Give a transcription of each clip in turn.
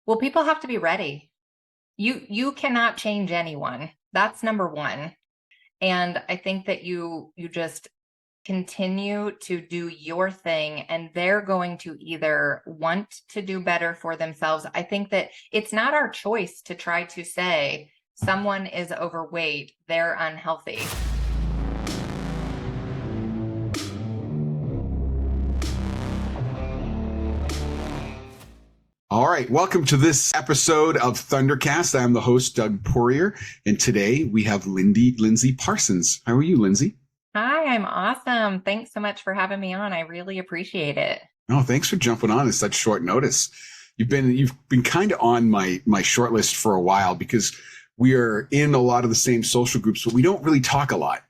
Well, people have to be ready. You cannot change anyone. That's number one. And I think that you just continue to do your thing, and they're going to either want to do better for themselves. I think that it's not our choice to try to say someone is overweight, they're unhealthy. All right, welcome to this episode of Thundercast. I'm the host, Doug Poirier, and today we have Lindsey Parsons. How are you, Lindsey? Hi, I'm awesome. Thanks so much for having me on. I really appreciate it. Oh, thanks for jumping on at such short notice. You've been kind of on my short list for a while because we are in a lot of the same social groups, but we don't really talk a lot.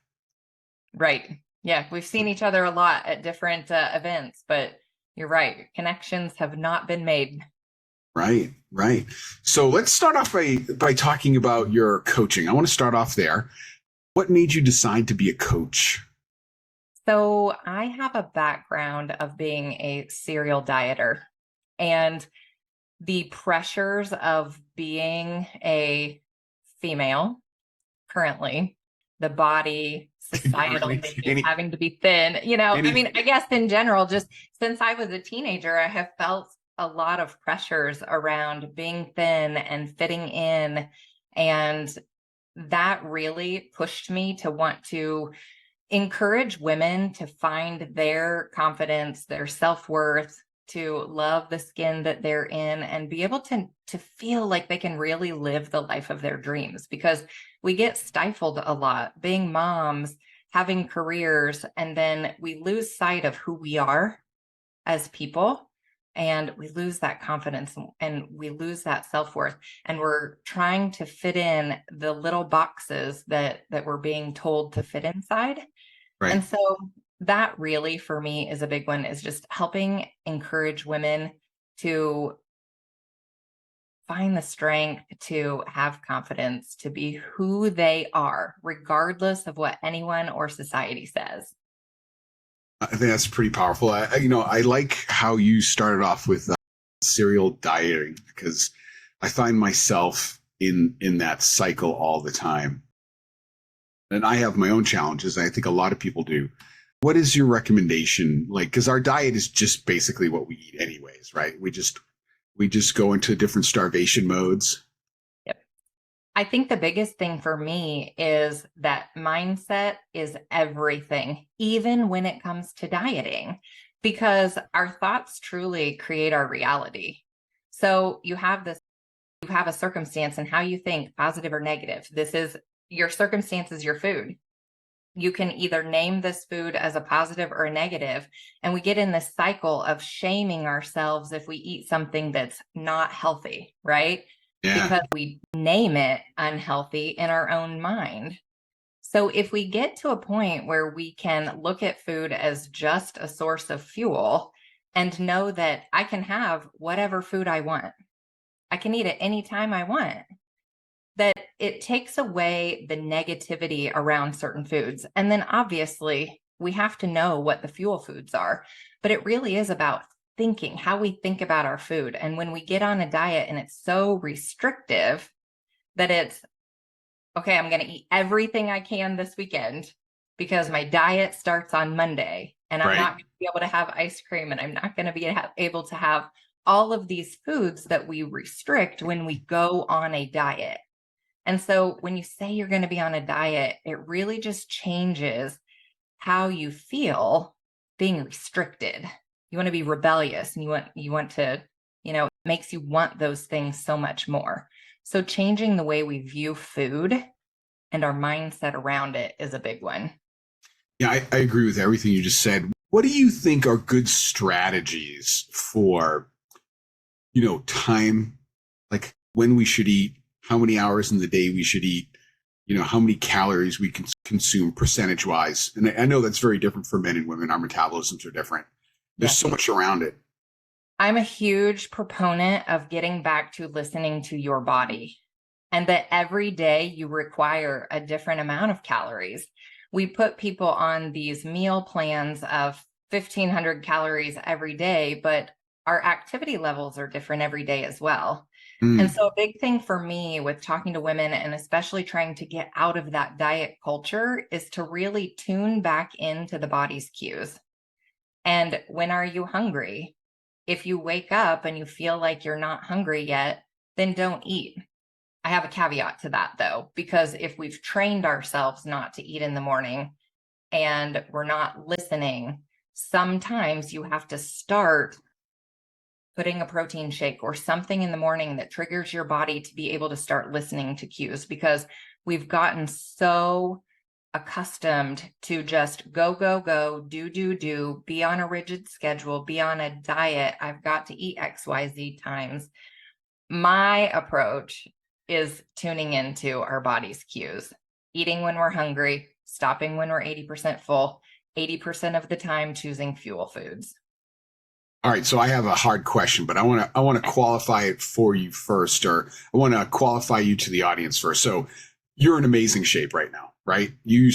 Right. Yeah, we've seen each other a lot at different events, but you're right. Connections have not been made. Right. So let's start off by talking about your coaching. I want to start off there. What made you decide to be a coach? So I have a background of being a serial dieter, and the pressures of being a female currently, the body, societal maybe, having to be thin, I mean, I guess in general, just since I was a teenager, I have felt a lot of pressures around being thin and fitting in. And that really pushed me to want to encourage women to find their confidence, their self-worth, to love the skin that they're in and be able to feel like they can really live the life of their dreams, because we get stifled a lot being moms, having careers, and then we lose sight of who we are as people. And we lose that confidence and we lose that self-worth. And we're trying to fit in the little boxes that we're being told to fit inside. Right. And so that really, for me, is a big one, is just helping encourage women to find the strength to have confidence, to be who they are, regardless of what anyone or society says. I think that's pretty powerful. I like how you started off with serial dieting, because I find myself in that cycle all the time. And I have my own challenges, and I think a lot of people do. What is your recommendation? Like, because our diet is just basically what we eat anyways, right? We just go into different starvation modes. Yep. I think the biggest thing for me is that mindset is everything, even when it comes to dieting, because our thoughts truly create our reality. So you have a circumstance, and how you think, positive or negative. This is your circumstance, is your food. You can either name this food as a positive or a negative, and we get in this cycle of shaming ourselves if we eat something that's not healthy, right? Yeah. Because we name it unhealthy in our own mind. So if we get to a point where we can look at food as just a source of fuel and know that I can have whatever food I want, I can eat it anytime I want, that it takes away the negativity around certain foods. And then obviously we have to know what the fuel foods are, but it really is about thinking, how we think about our food. And when we get on a diet and it's so restrictive that it's, okay, I'm going to eat everything I can this weekend because my diet starts on Monday, and I'm not going to be able to have ice cream, and I'm not going to be able to have all of these foods that we restrict when we go on a diet. And so when you say you're going to be on a diet, it really just changes how you feel being restricted. You want to be rebellious, and you want to, it makes you want those things so much more. So changing the way we view food and our mindset around it is a big one. Yeah, I agree with everything you just said. What do you think are good strategies for, time, like when we should eat, how many hours in the day we should eat, how many calories we can consume percentage wise? And I know that's very different for men and women. Our metabolisms are different. There's so much around it. I'm a huge proponent of getting back to listening to your body, and that every day you require a different amount of calories. We put people on these meal plans of 1,500 calories every day, but our activity levels are different every day as well. And Mm. so a big thing for me with talking to women and especially trying to get out of that diet culture is to really tune back into the body's cues. And when are you hungry? If you wake up and you feel like you're not hungry yet, then don't eat. I have a caveat to that though, because if we've trained ourselves not to eat in the morning and we're not listening, sometimes you have to start putting a protein shake or something in the morning that triggers your body to be able to start listening to cues, because we've gotten so accustomed to just go, go, go, do, be on a rigid schedule, be on a diet. I've got to eat XYZ times. My approach is tuning into our body's cues, eating when we're hungry, stopping when we're 80% full, 80% of the time choosing fuel foods. All right, so I have a hard question, but I want to qualify it for you first, or I want to qualify you to the audience first. So you're in amazing shape right now, right? You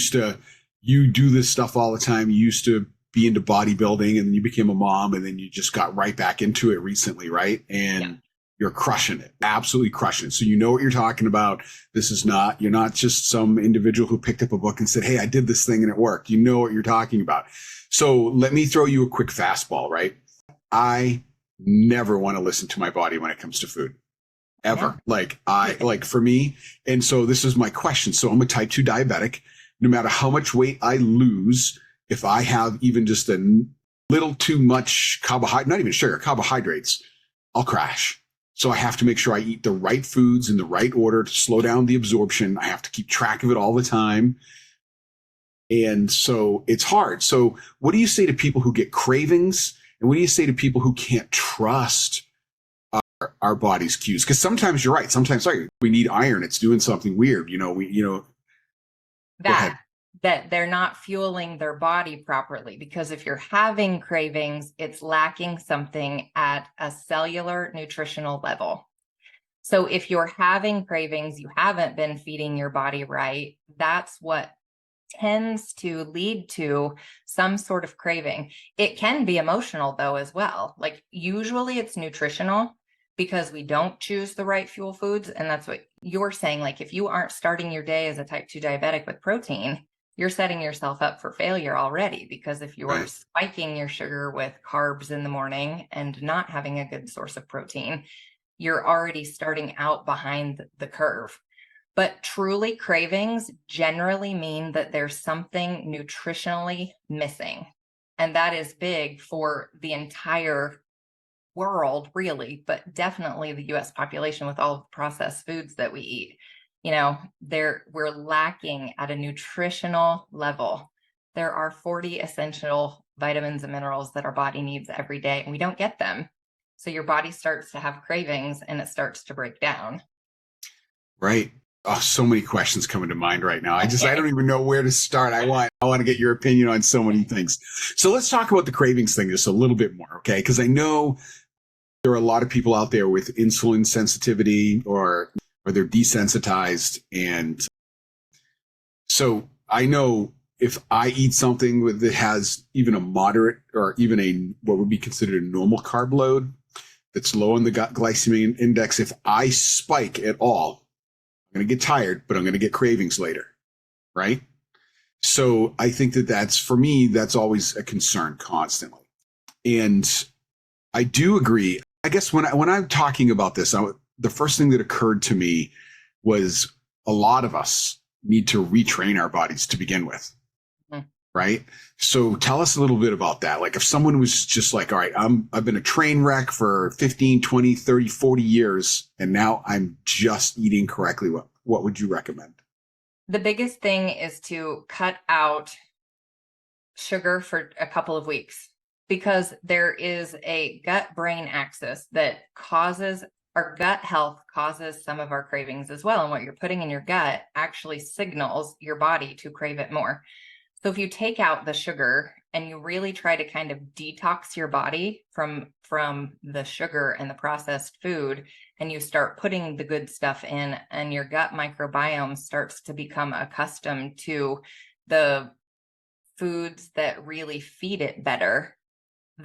do this stuff all the time. You used to be into bodybuilding, and then you became a mom, and then you just got right back into it recently, right? And Yeah. you're crushing it, absolutely crushing it. So you know what you're talking about. You're not just some individual who picked up a book and said, "Hey, I did this thing and it worked." You know what you're talking about. So let me throw you a quick fastball, right? I never want to listen to my body when it comes to food, ever. Yeah. Like for me. And so this is my question. So I'm a type 2 diabetic. No matter how much weight I lose, if I have even just a little too much carbohydrate, not even sugar, carbohydrates, I'll crash. So I have to make sure I eat the right foods in the right order to slow down the absorption. I have to keep track of it all the time. And so it's hard. So what do you say to people who get cravings? And what do you say to people who can't trust our body's cues? Because sometimes you're right. Sometimes we need iron. It's doing something weird. Go that ahead. that they're not fueling their body properly, because if you're having cravings, it's lacking something at a cellular nutritional level. So if you're having cravings, you haven't been feeding your body right. That's what tends to lead to some sort of craving. It can be emotional though as well. Like usually it's nutritional because we don't choose the right fuel foods. And that's what you're saying. Like if you aren't starting your day as a type 2 diabetic with protein, you're setting yourself up for failure already, because if you're Right. spiking your sugar with carbs in the morning and not having a good source of protein, you're already starting out behind the curve. But truly, cravings generally mean that there's something nutritionally missing. And that is big for the entire world, really, but definitely the US population with all the processed foods that we eat. We're lacking at a nutritional level. There are 40 essential vitamins and minerals that our body needs every day, and we don't get them. So your body starts to have cravings and it starts to break down. Right. Oh, so many questions coming to mind right now. I don't Okay. even know where to start. I want to get your opinion on so many things. So let's talk about the cravings thing just a little bit more, okay? Because I know there are a lot of people out there with insulin sensitivity, or they're desensitized. And so I know if I eat something that has even a moderate or even what would be considered a normal carb load that's low on the glycemic index, if I spike at all, I'm going to get tired, but I'm going to get cravings later. Right. So I think that's, for me, that's always a concern constantly. And I do agree. I guess when I'm talking about this, the first thing that occurred to me was a lot of us need to retrain our bodies to begin with. Mhm. Right. So tell us a little bit about that. Like if someone was just like, all right, I've been a train wreck for 15, 20, 30, 40 years, and now I'm just eating correctly. What would you recommend? The biggest thing is to cut out sugar for a couple of weeks, because there is a gut brain axis that causes our gut health, causes some of our cravings as well. And what you're putting in your gut actually signals your body to crave it more. So if you take out the sugar and you really try to kind of detox your body from the sugar and the processed food, and you start putting the good stuff in, and your gut microbiome starts to become accustomed to the foods that really feed it better,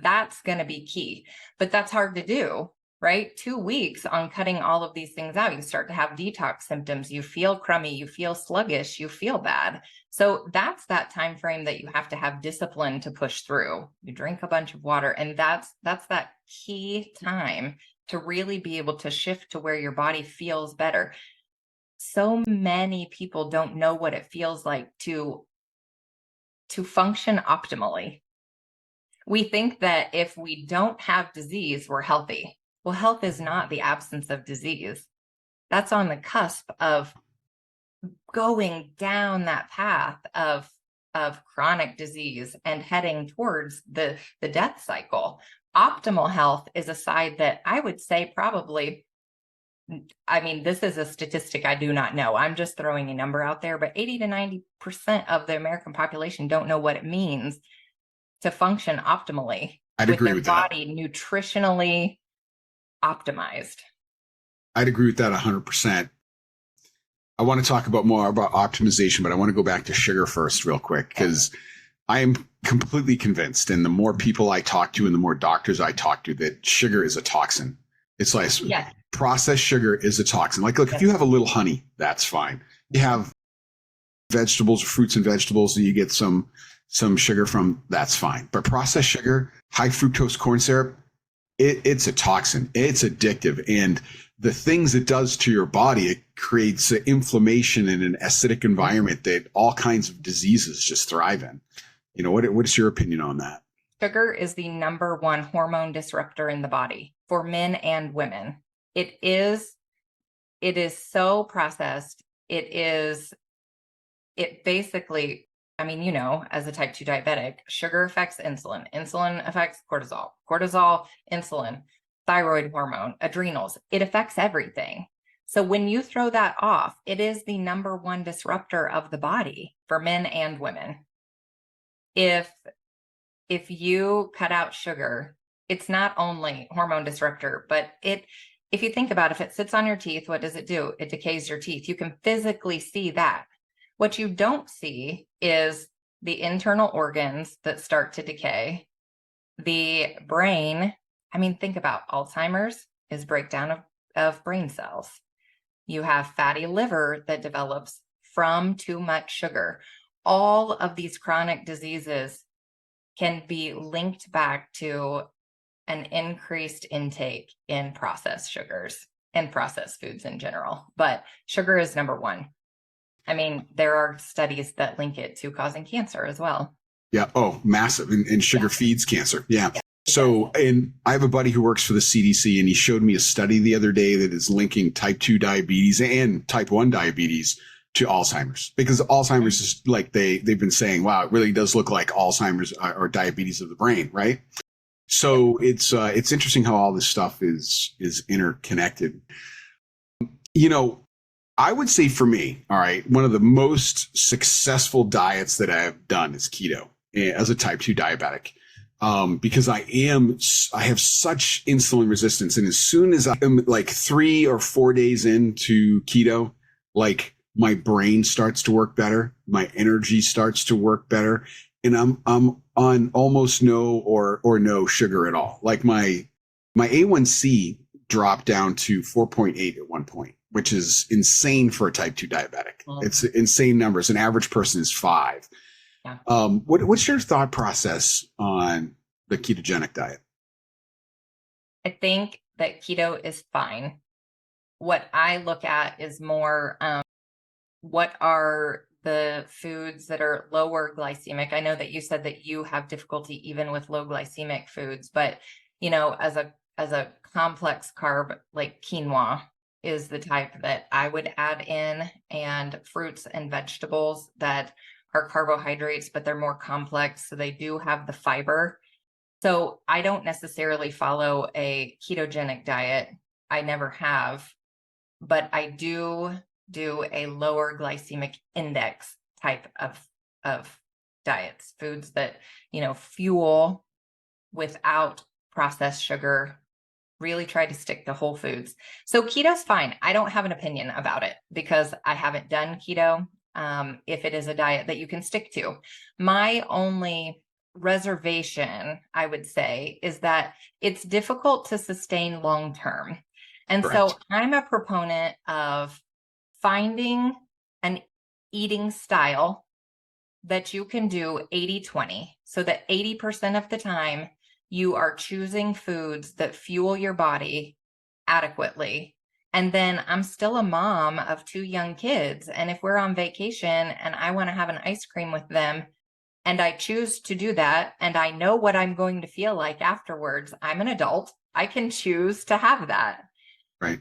That's going to be key. But that's hard to do, right? 2 weeks on cutting all of these things out, you start to have detox symptoms. You feel crummy, you feel sluggish, you feel bad. So that's that time frame that you have to have discipline to push through. You drink a bunch of water, and that's that key time to really be able to shift to where your body feels better. So many people don't know what it feels like to function optimally. We think that if we don't have disease, we're healthy. Well, health is not the absence of disease. That's on the cusp of going down that path of chronic disease and heading towards the death cycle. Optimal health is a side that I would say probably, I mean, this is a statistic I do not know. I'm just throwing a number out there, but 80 to 90% of the American population don't know what it means to function optimally. I'd agree with that. Body nutritionally optimized. I'd agree with that 100%. I want to talk more about optimization, but I want to go back to sugar first real quick, because I am completely convinced, and the more people I talk to and the more doctors I talk to, that sugar is a toxin. It's like processed sugar is a toxin. Like, look, if you have a little honey, that's fine. You have vegetables, fruits and vegetables, and you get some sugar from, that's fine. But processed sugar, high fructose corn syrup, it's a toxin. It's addictive. And the things it does to your body, it creates inflammation in an acidic environment that all kinds of diseases just thrive in. You know, what is your opinion on that? Sugar is the number one hormone disruptor in the body for men and women. It is so processed. It basically, I mean, you know, as a type 2 diabetic, sugar affects insulin. Insulin affects cortisol. Cortisol, insulin, thyroid hormone, adrenals. It affects everything. So when you throw that off, it is the number one disruptor of the body for men and women. If you cut out sugar, it's not only hormone disruptor, but if you think about it, if it sits on your teeth, what does it do? It decays your teeth. You can physically see that. What you don't see is the internal organs that start to decay. The brain, I mean, think about Alzheimer's is breakdown of brain cells. You have fatty liver that develops from too much sugar. All of these chronic diseases can be linked back to an increased intake in processed sugars and processed foods in general. But sugar is number one. I mean, there are studies that link it to causing cancer as well. Yeah. Oh, massive. And sugar feeds cancer. Yeah. So, and I have a buddy who works for the CDC, and he showed me a study the other day that is linking type 2 diabetes and type 1 diabetes to Alzheimer's, because Alzheimer's is like, they've been saying, wow, it really does look like Alzheimer's or diabetes of the brain. Right. So it's interesting how all this stuff is interconnected. You know, I would say for me, all right, one of the most successful diets that I've done is keto as a type 2 diabetic. Because I have such insulin resistance. And as soon as I'm like 3 or 4 days into keto, like my brain starts to work better, my energy starts to work better, and I'm on almost no or no sugar at all. Like my A1C dropped down to 4.8 at one point, which is insane for a type 2 diabetic. It's insane numbers. An average person is 5. Yeah. What's your thought process on the ketogenic diet? I think that keto is fine. What I look at is more, what are the foods that are lower glycemic? I know that you said that you have difficulty even with low glycemic foods, but you know, as a complex carb like quinoa is the type that I would add in, and fruits and vegetables that are carbohydrates, but they're more complex. So they do have the fiber. So I don't necessarily follow a ketogenic diet. I never have, but I do a lower glycemic index type of diets, foods that, you know, fuel without processed sugar, really try to stick to whole foods. So keto's fine. I don't have an opinion about it because I haven't done keto. If it is a diet that you can stick to. My only reservation, I would say, is that it's difficult to sustain long term. And so Correct. I'm a proponent of finding an eating style that you can do 80-20, so that 80% of the time you are choosing foods that fuel your body adequately. And then I'm still a mom of 2 young kids. And if we're on vacation and I want to have an ice cream with them, and I choose to do that, and I know what I'm going to feel like afterwards, I'm an adult. I can choose to have that. Right.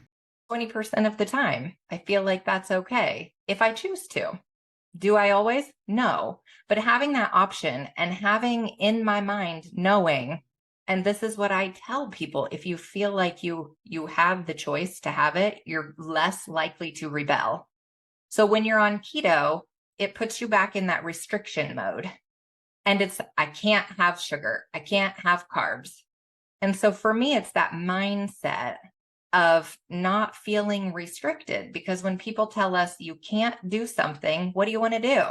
20% of the time, I feel like that's okay if I choose to. Do I always? No. But having that option and having in my mind knowing, and this is what I tell people, if you feel like you have the choice to have it, you're less likely to rebel. So when you're on keto, it puts you back in that restriction mode. And it's, I can't have sugar, I can't have carbs. And so for me, it's that mindset of not feeling restricted, because when people tell us you can't do something, what do you want to do?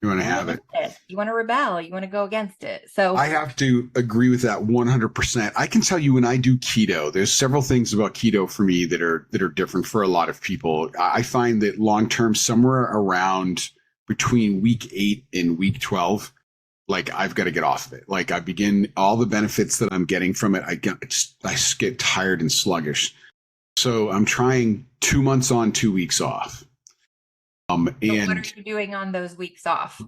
You want to have it. You want to rebel, you want to go against it. So I have to agree with that 100%. I can tell you when I do keto, there's several things about keto for me that are different for a lot of people. I find that long term, somewhere around between week 8 and week 12, like I've got to get off of it. Like I begin all the benefits that I'm getting from it. I just get tired and sluggish. So I'm trying 2 months on, 2 weeks off. what are you doing on those weeks off?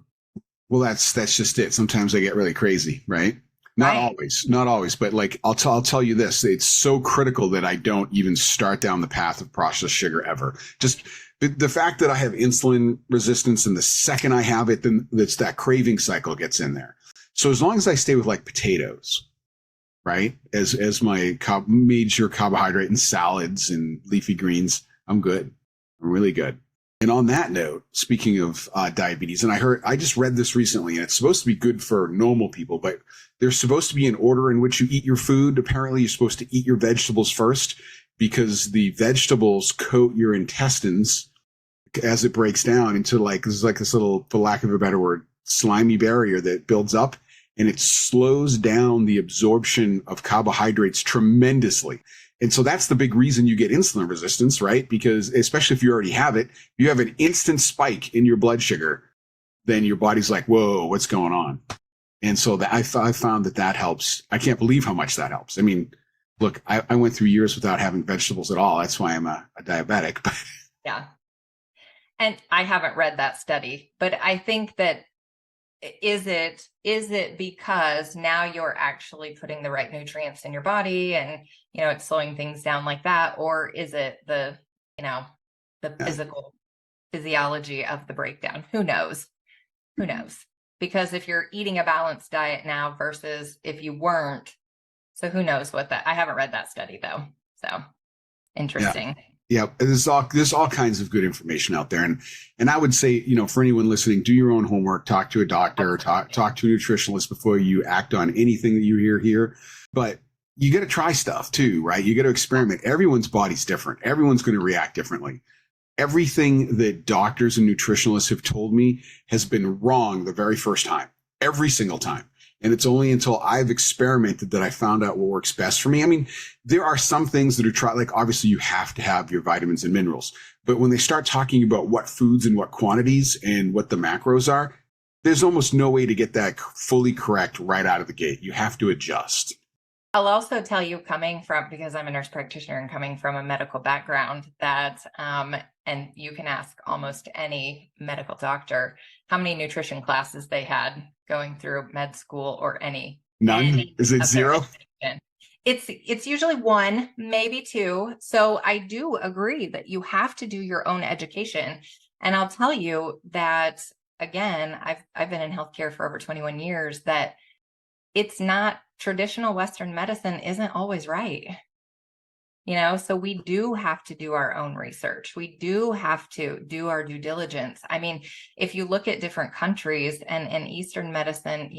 Well, that's just it. Sometimes I get really crazy, right? Not always, but like I'll tell you this, it's so critical that I don't even start down the path of processed sugar ever. Just the fact that I have insulin resistance, and the second I have it, then it's that craving cycle gets in there. So as long as I stay with like potatoes, right, as my major carbohydrate and salads and leafy greens, I'm good. I'm really good. And on that note, speaking of diabetes, and I just read this recently, and it's supposed to be good for normal people, but there's supposed to be an order in which you eat your food. Apparently, you're supposed to eat your vegetables first, because the vegetables coat your intestines as it breaks down into this little, for lack of a better word, slimy barrier that builds up, and it slows down the absorption of carbohydrates tremendously. And so that's the big reason you get insulin resistance, right? Because especially if you already have it, you have an instant spike in your blood sugar, then your body's like, whoa, what's going on? And so I found that helps. I can't believe how much that helps. I mean, look, I went through years without having vegetables at all. That's why I'm a diabetic. Yeah. And I haven't read that study, but I think that is it because now you're actually putting the right nutrients in your body and, it's slowing things down like that? Or is it the physiology of the breakdown? Who knows? Because if you're eating a balanced diet now versus if you weren't, so who knows I haven't read that study though. So interesting. Yeah, there's all kinds of good information out there, and I would say, for anyone listening, do your own homework, talk to a doctor, talk to a nutritionalist before you act on anything that you hear here. But you got to try stuff too, right? You got to experiment. Everyone's body's different. Everyone's going to react differently. Everything that doctors and nutritionalists have told me has been wrong the very first time, every single time. And it's only until I've experimented that I found out what works best for me. I mean, there are some things that are like obviously you have to have your vitamins and minerals, but when they start talking about what foods and what quantities and what the macros are, there's almost no way to get that fully correct right out of the gate. You have to adjust. I'll also tell you, because I'm a nurse practitioner and coming from a medical background, that, and you can ask almost any medical doctor how many nutrition classes they had going through med school or any. None? Is it zero? It's usually 1, maybe 2. So I do agree that you have to do your own education. And I'll tell you that, again, I've been in healthcare for over 21 years, that it's not traditional Western medicine isn't always right. So we do have to do our own research. We do have to do our due diligence. I mean, if you look at different countries and in Eastern medicine,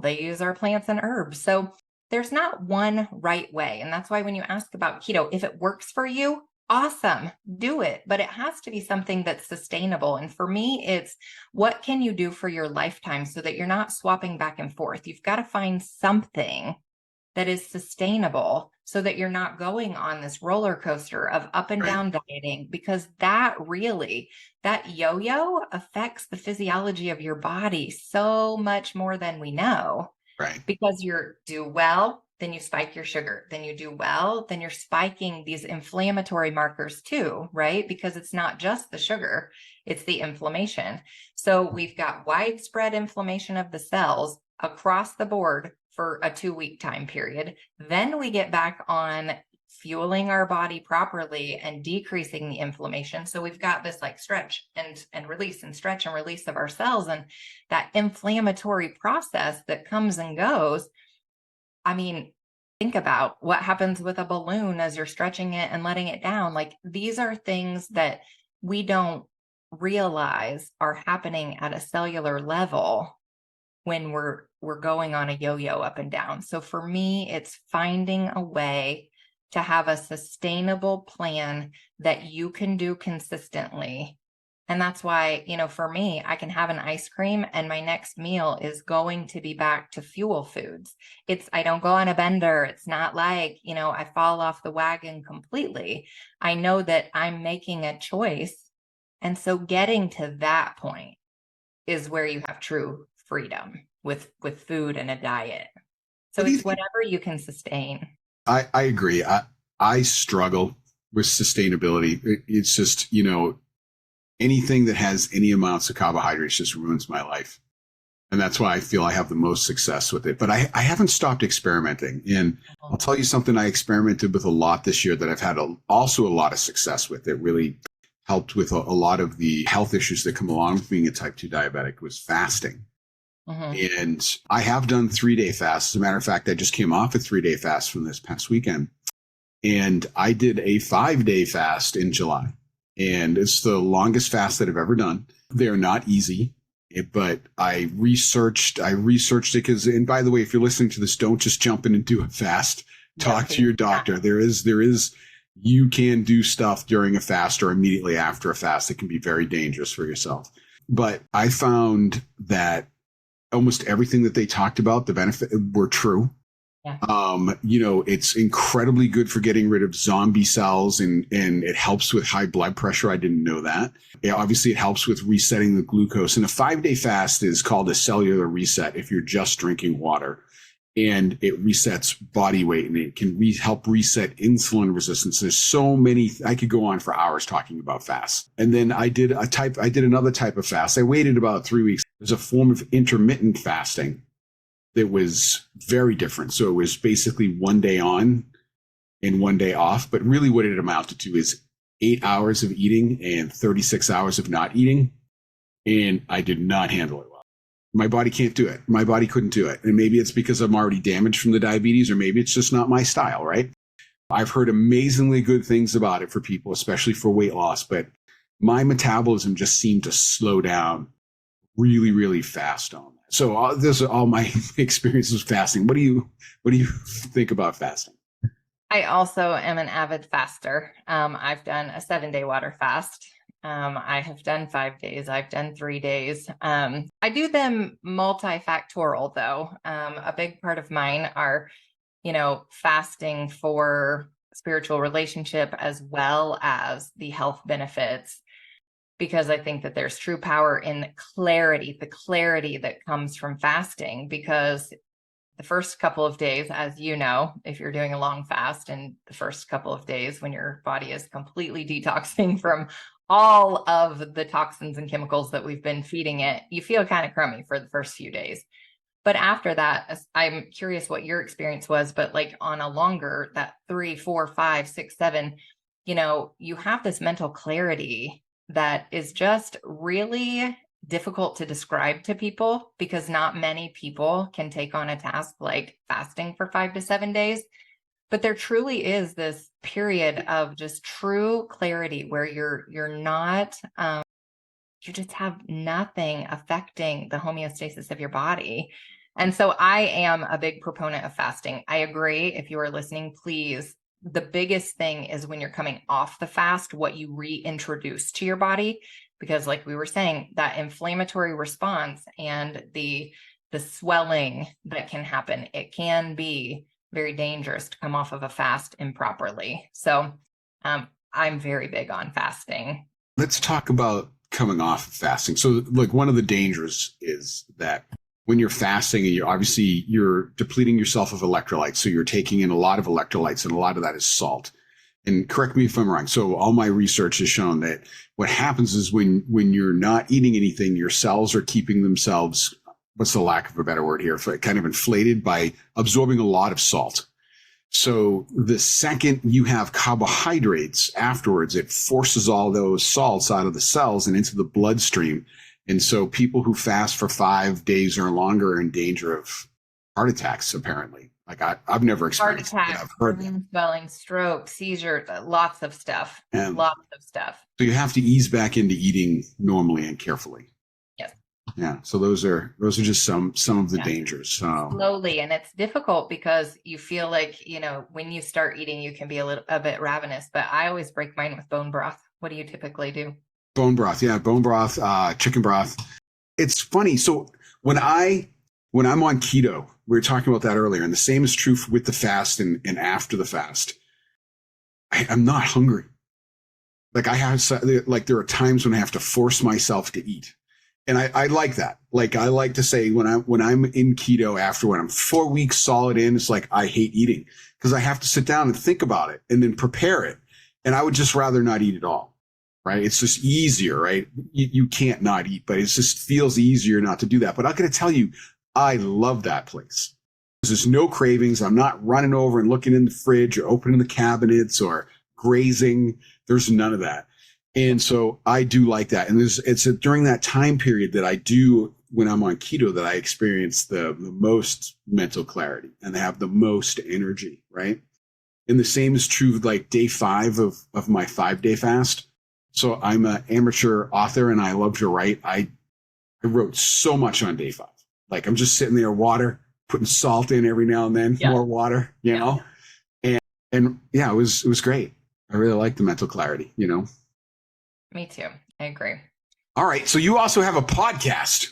they use our plants and herbs. So there's not one right way. And that's why when you ask about keto, if it works for you, awesome, do it. But it has to be something that's sustainable. And for me, it's what can you do for your lifetime so that you're not swapping back and forth? You've got to find something that is sustainable so that you're not going on this roller coaster of up and Right. down dieting, because that yo-yo affects the physiology of your body so much more than we know. Right. Because you do well, then you spike your sugar. Then you do well, then you're spiking these inflammatory markers too, right? Because it's not just the sugar, it's the inflammation. So we've got widespread inflammation of the cells across the board for a 2-week time period. Then we get back on fueling our body properly and decreasing the inflammation. So we've got this like stretch and release and stretch and release of our cells, and that inflammatory process that comes and goes. I mean, think about what happens with a balloon as you're stretching it and letting it down. Like, these are things that we don't realize are happening at a cellular level when we're going on a yo-yo up and down. So for me, it's finding a way to have a sustainable plan that you can do consistently. And that's why, for me, I can have an ice cream and my next meal is going to be back to fuel foods. I don't go on a bender. It's not like, I fall off the wagon completely. I know that I'm making a choice. And so getting to that point is where you have true freedom with food and a diet. So it's whatever you can sustain. I agree. I struggle with sustainability. It's just, anything that has any amounts of carbohydrates just ruins my life. And that's why I feel I have the most success with it. But I haven't stopped experimenting. And I'll tell you something I experimented with a lot this year that I've had also a lot of success with. It really helped with a lot of the health issues that come along with being a type 2 diabetic was fasting. Mm-hmm. And I have done 3-day fasts. As a matter of fact, I just came off a 3-day fast from this past weekend. And I did a 5-day fast in July. And it's the longest fast that I've ever done. They're not easy, but I researched it because, and by the way, if you're listening to this, don't just jump in and do a fast. Talk to your doctor. There is, you can do stuff during a fast or immediately after a fast that can be very dangerous for yourself. But I found that almost everything that they talked about, the benefit, were true. Yeah. It's incredibly good for getting rid of zombie cells and it helps with high blood pressure. I didn't know that. Yeah, obviously it helps with resetting the glucose. And a 5-day fast is called a cellular reset if you're just drinking water. And it resets body weight and it can help reset insulin resistance. There's so many, I could go on for hours talking about fasts. And then I did another type of fast. I waited about 3 weeks. There's a form of intermittent fasting that was very different. So it was basically 1 day on and 1 day off. But really what it amounted to is 8 hours of eating and 36 hours of not eating. And I did not handle it well. My body can't do it. My body couldn't do it. And maybe it's because I'm already damaged from the diabetes, or maybe it's just not my style, right? I've heard amazingly good things about it for people, especially for weight loss, but my metabolism just seemed to slow down really, really fast on that. So those are all my experiences with fasting. What do you think about fasting? I also am an avid faster. I've done a 7-day water fast. I have done 5 days. I've done 3 days. I do them multifactorial though. A big part of mine are, fasting for spiritual relationship as well as the health benefits, because I think that there's true power in the clarity that comes from fasting. Because the first couple of days, as you know, if you're doing a long fast, and the first couple of days when your body is completely detoxing from all of the toxins and chemicals that we've been feeding it, you feel kind of crummy for the first few days. But after that, I'm curious what your experience was, but like on a longer, that 3, 4, 5, 6, 7, you have this mental clarity that is just really difficult to describe to people, because not many people can take on a task like fasting for 5 to 7 days. But there truly is this period of just true clarity where you're not, you just have nothing affecting the homeostasis of your body. And so I am a big proponent of fasting. I agree. If you are listening, please the biggest thing is when you're coming off the fast, what you reintroduce to your body, because like we were saying, that inflammatory response and the swelling that can happen, it can be very dangerous to come off of a fast improperly. So I'm very big on fasting. Let's talk about coming off of fasting. So like one of the dangers is that when you're fasting and you're depleting yourself of electrolytes. So you're taking in a lot of electrolytes, and a lot of that is salt. And correct me if I'm wrong. So all my research has shown that what happens is when you're not eating anything, your cells are keeping themselves, what's the lack of a better word here, kind of inflated by absorbing a lot of salt. So the second you have carbohydrates afterwards, it forces all those salts out of the cells and into the bloodstream. And so people who fast for 5 days or longer are in danger of heart attacks, apparently. Like I've never experienced heart attacks, it. I've heard that. swelling, stroke, seizure, lots of stuff. And lots of stuff. so you have to ease back into eating normally and carefully. Yes. Yeah. So those are just some of the dangers. Slowly, and it's difficult because you feel like, when you start eating, you can be a bit ravenous. But I always break mine with bone broth. What do you typically do? Bone broth. Yeah. Bone broth, chicken broth. It's funny. So when I'm on keto, we were talking about that earlier, and the same is true with the fast and after the fast. I'm not hungry. Like there are times when I have to force myself to eat. And I like that. Like I like to say when I'm in keto when I'm 4 weeks solid in, it's like I hate eating because I have to sit down and think about it and then prepare it. And I would just rather not eat at all. Right. It's just easier, right? You can't not eat, but it just feels easier not to do that. But I'm going to tell you, I love that place. There's no cravings. I'm not running over and looking in the fridge or opening the cabinets or grazing. There's none of that. And so I do like that. And it's during that time period that I do, when I'm on keto, that I experience the most mental clarity and have the most energy, right? And the same is true like day 5 of my 5-day fast. So I'm an amateur author and I love to write. I wrote so much on day 5. Like I'm just sitting there, water, putting salt in every now and then, more water, you know? And yeah, it was great. I really like the mental clarity, Me too. I agree. All right. So you also have a podcast.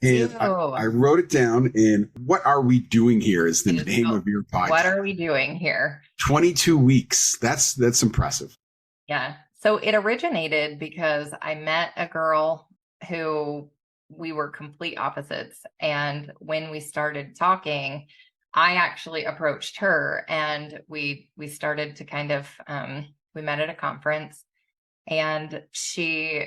And I wrote it down. And What Are We Doing Here is the name of your podcast. What are we doing here? 22 weeks. That's impressive. Yeah. So it originated because I met a girl who we were complete opposites. And when we started talking, I actually approached her and we started to kind of, we met at a conference. And she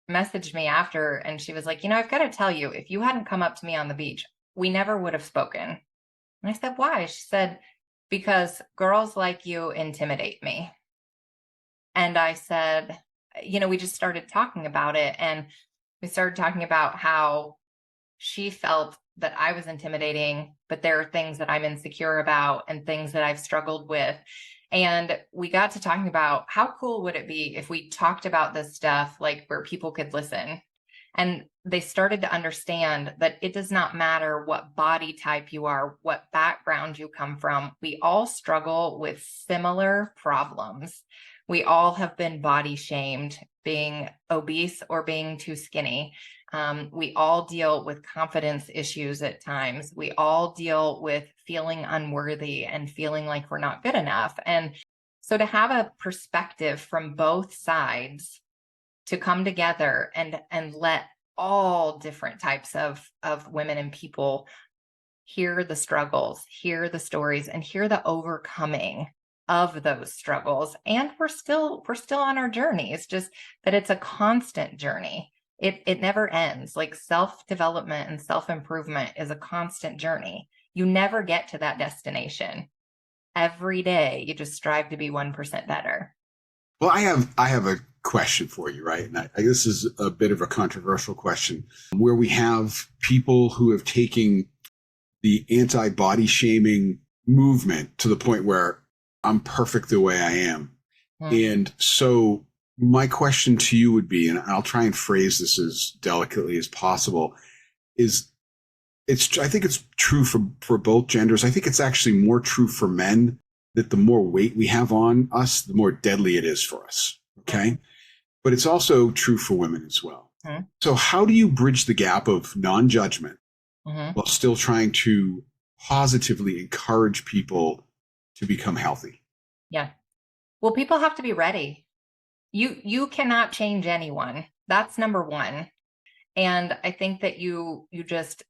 messaged me after and she was like, I've got to tell you, if you hadn't come up to me on the beach, we never would have spoken. And I said, why? She said, because girls like you intimidate me. And I said, we just started talking about it. And we started talking about how she felt that I was intimidating, but there are things that I'm insecure about and things that I've struggled with. And we got to talking about how cool would it be if we talked about this stuff, like where people could listen. And they started to understand that it does not matter what body type you are, what background you come from. We all struggle with similar problems. We all have been body shamed, being obese or being too skinny. We all deal with confidence issues at times. We all deal with feeling unworthy and feeling like we're not good enough. And so to have a perspective from both sides to come together and let all different types of women and people hear the struggles, hear the stories, and hear the overcoming of those struggles. And we're still on our journey. It's just that it's a constant journey. It never ends. Like self-development and self-improvement is a constant journey. You never get to that destination. Every day you just strive to be 1% better. Well, I have a question for you, right? And this is a bit of a controversial question, where we have people who have taken the anti-body shaming movement to the point where I'm perfect the way I am. And so my question to you would be, and I'll try and phrase this as delicately as possible, I think it's true for both genders. I think it's actually more true for men that the more weight we have on us, the more deadly it is for us. Okay. But it's also true for women as well. Mm-hmm. So how do you bridge the gap of non-judgment Mm-hmm. while still trying to positively encourage people to become healthy? Yeah. Well, people have to be ready. You cannot change anyone. That's number one. And I think that you just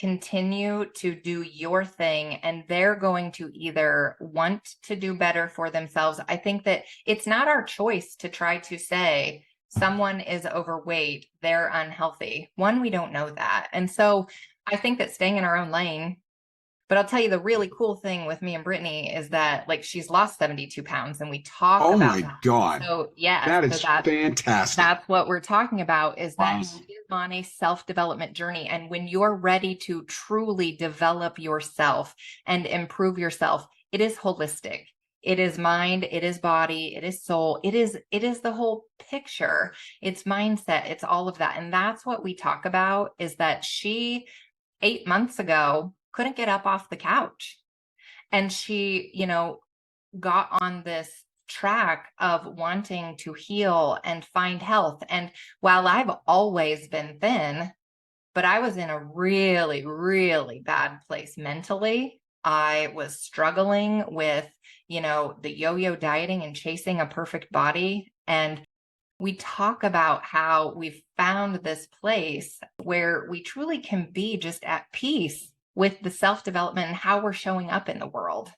continue to do your thing, and they're going to either want to do better for themselves. I think that it's not our choice to try to say someone is overweight, they're unhealthy. One, we don't know that. And so I think that staying in our own lane. But I'll tell you the really cool thing with me and Brittany is that like she's lost 72 pounds and we talk Oh about my that. God. So yes, That so is fantastic. that's what we're talking about, is that Wow. she is on a self-development journey. And when you're ready to truly develop yourself and improve yourself, it is holistic. It is mind, it is body, it is soul. It is the whole picture. It's mindset, it's all of that. And that's what we talk about, is that she 8 months ago couldn't get up off the couch. And she, got on this track of wanting to heal and find health. And while I've always been thin, but I was in a really, really bad place mentally. I was struggling with, the yo-yo dieting and chasing a perfect body. And we talk about how we've found this place where we truly can be just at peace with the self-development and how we're showing up in the world.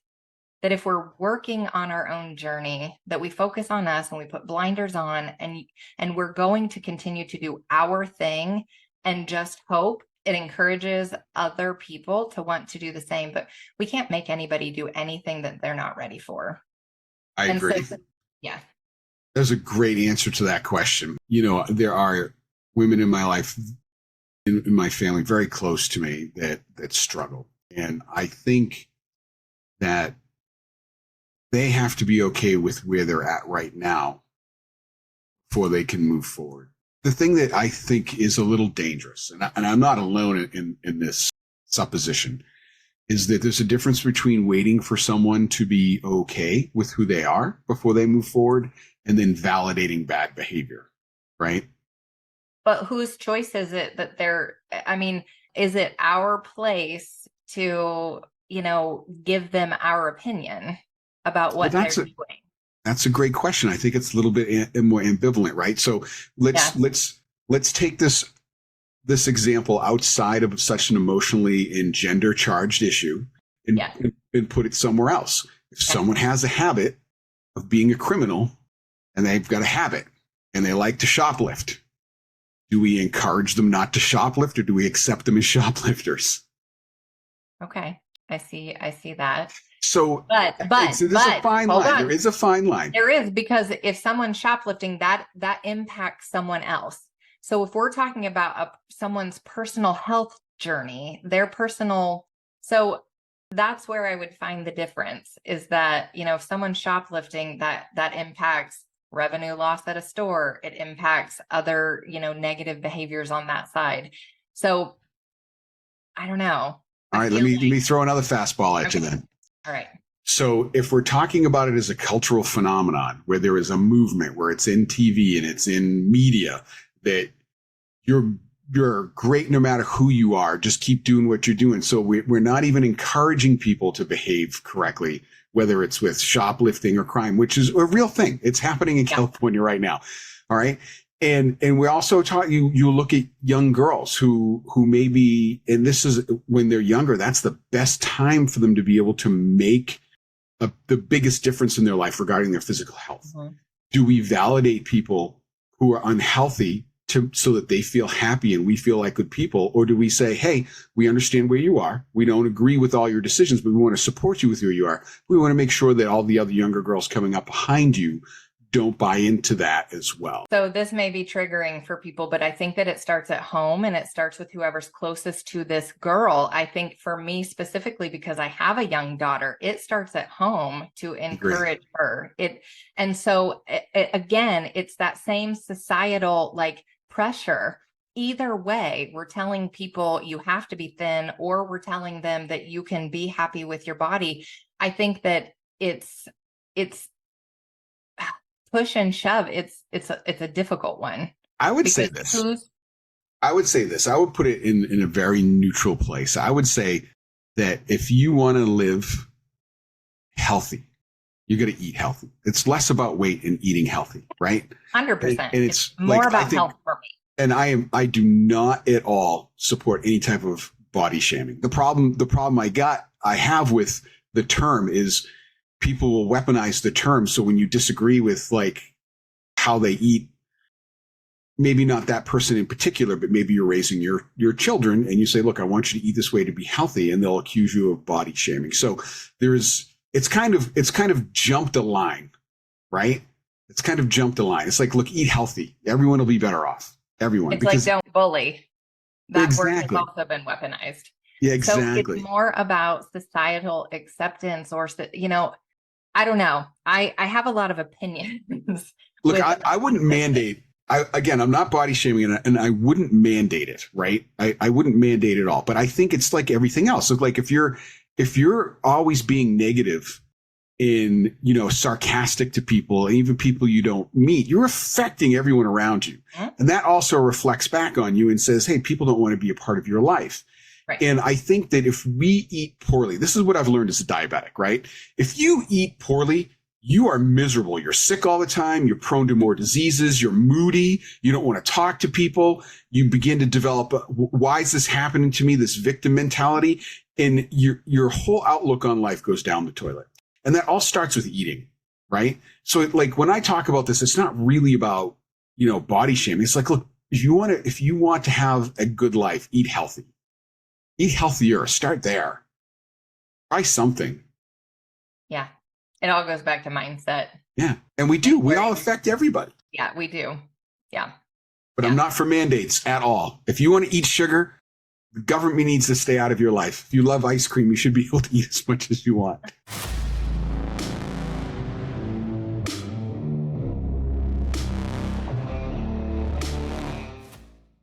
That if we're working on our own journey, that we focus on us and we put blinders on, and we're going to continue to do our thing and just hope it encourages other people to want to do the same. But we can't make anybody do anything that they're not ready for. I agree. So, yeah. There's a great answer to that question. There are women in my life, in my family, very close to me that struggle. And I think that they have to be okay with where they're at right now before they can move forward. The thing that I think is a little dangerous, and I'm not alone in this supposition, is that there's a difference between waiting for someone to be okay with who they are before they move forward and then validating bad behavior, right? But whose choice is it that is it our place to, give them our opinion about what they're doing? That's a great question. I think it's a little bit more ambivalent, right? So let's take this example outside of such an emotionally and gender charged issue and put it somewhere else. If someone has a habit of being a criminal and they've got a habit and they like to shoplift, do we encourage them not to shoplift, or do we accept them as shoplifters? Okay. I see that. So, but there's a fine line. There is a fine line. There is, because if someone's shoplifting, that impacts someone else. So if we're talking about someone's personal health journey, so that's where I would find the difference, is that, if someone's shoplifting, that impacts revenue loss at a store. It impacts other, negative behaviors on that side. So I don't know. All right, let me throw another fastball at you then. All right. So if we're talking about it as a cultural phenomenon, where there is a movement, where it's in TV and it's in media, that you're great no matter who you are, just keep doing what you're doing. So we're not even encouraging people to behave correctly, whether it's with shoplifting or crime, which is a real thing. It's happening in California right now. All right. And we also taught you look at young girls who maybe, and this is when they're younger, that's the best time for them to be able to make the biggest difference in their life regarding their physical health. Mm-hmm. Do we validate people who are unhealthy so that they feel happy and we feel like good people? Or do we say, hey, we understand where you are. We don't agree with all your decisions, but we want to support you with where you are. We want to make sure that all the other younger girls coming up behind you don't buy into that as well. So this may be triggering for people, but I think that it starts at home, and it starts with whoever's closest to this girl. I think for me specifically, because I have a young daughter, it starts at home to encourage her. And so again, it's that same societal pressure. Either way, we're telling people you have to be thin, or we're telling them that you can be happy with your body. I think that it's push and shove. It's a difficult one. I would say this. I would put it in a very neutral place. I would say that if you want to live healthy, you got to eat healthy. It's less about weight and eating healthy, right? 100%. And it's more like, about health for me. And I do not at all support any type of body shaming. The problem I have with the term is people will weaponize the term. So when you disagree with like how they eat, maybe not that person in particular, but maybe you're raising your children and you say, look, I want you to eat this way to be healthy. And they'll accuse you of body shaming. So it's kind of jumped a line, right? It's kind of jumped a line. It's like, look, eat healthy. Everyone will be better off. Everyone. It's like, don't bully. That word has Exactly. also been weaponized. Yeah, exactly. So it's more about societal acceptance or, I don't know. I have a lot of opinions. Look, I wouldn't mandate. I'm not body shaming and I wouldn't mandate it, right? I wouldn't mandate it all. But I think it's like everything else. So like if you're always being negative in, sarcastic to people, even people you don't meet, you're affecting everyone around you. Mm-hmm. And that also reflects back on you and says, hey, people don't want to be a part of your life. Right. And I think that if we eat poorly, this is what I've learned as a diabetic, right? If you eat poorly, you are miserable. You're sick all the time. You're prone to more diseases. You're moody. You don't want to talk to people. You begin to develop, why is this happening to me? This victim mentality. And your whole outlook on life goes down the toilet. And that all starts with eating, right? So like when I talk about this, it's not really about, body shaming. It's like, look, if you want to have a good life, eat healthy. Eat healthier. Start there. Try something. Yeah. It all goes back to mindset. Yeah. And we do. We all affect everybody. Yeah, we do. Yeah. But I'm not for mandates at all. If you want to eat sugar, the government needs to stay out of your life. If you love ice cream, you should be able to eat as much as you want.